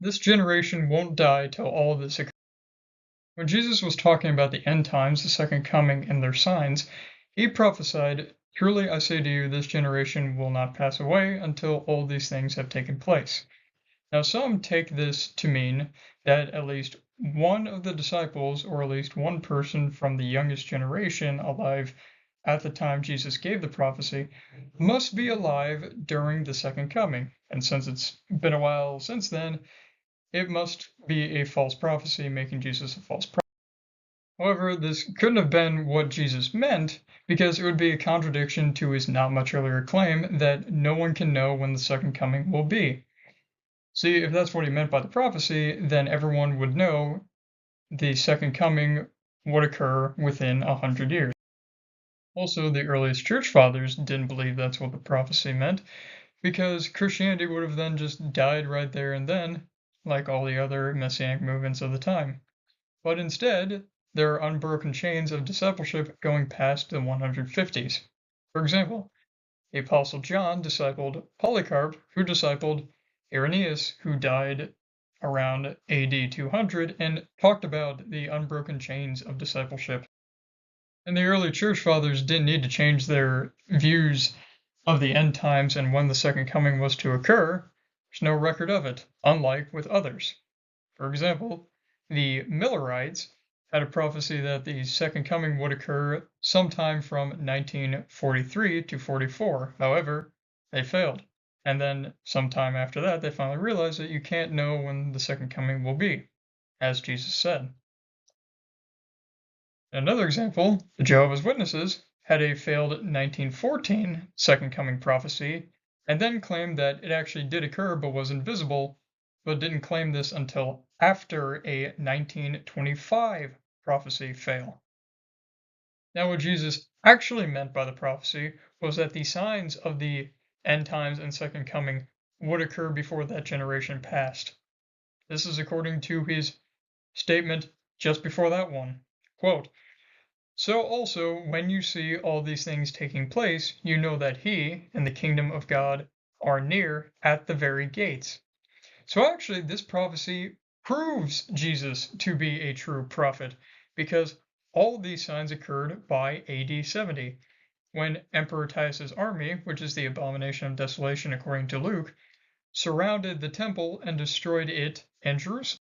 This generation won't die till all of this occurs. When Jesus was talking about the end times, the second coming, and their signs, he prophesied, "Truly I say to you, this generation will not pass away until all these things have taken place." Now, some take this to mean that at least one of the disciples, or at least one person from the youngest generation alive at the time Jesus gave the prophecy, must be alive during the second coming. And since it's been a while since then, it must be a false prophecy, making Jesus a false prophet. However, this couldn't have been what Jesus meant, because it would be a contradiction to his not much earlier claim that no one can know when the second coming will be. See, if that's what he meant by the prophecy, then everyone would know the second coming would occur within 100 years. Also, the earliest church fathers didn't believe that's what the prophecy meant, because Christianity would have then just died right there and then, like all the other messianic movements of the time. But instead, there are unbroken chains of discipleship going past the 150s. For example, the Apostle John discipled Polycarp, who discipled Irenaeus, who died around AD 200, and talked about the unbroken chains of discipleship. And the early church fathers didn't need to change their views of the end times and when the second coming was to occur. There's no record of it, unlike with others. For example, the Millerites had a prophecy that the second coming would occur sometime from 1943 to 44. However, they failed. And then sometime after that, they finally realized that you can't know when the second coming will be, as Jesus said. Another example, the Jehovah's Witnesses had a failed 1914 second coming prophecy, and then claimed that it actually did occur but was invisible, but didn't claim this until after a 1925 prophecy fail. Now, what Jesus actually meant by the prophecy was that the signs of the end times and second coming would occur before that generation passed. This is according to his statement just before that one. Quote, "So also, when you see all these things taking place, you know that he and the kingdom of God are near at the very gates." So actually, this prophecy proves Jesus to be a true prophet, because all of these signs occurred by AD 70, when Emperor Titus's army, which is the abomination of desolation according to Luke, surrounded the temple and destroyed it and Jerusalem.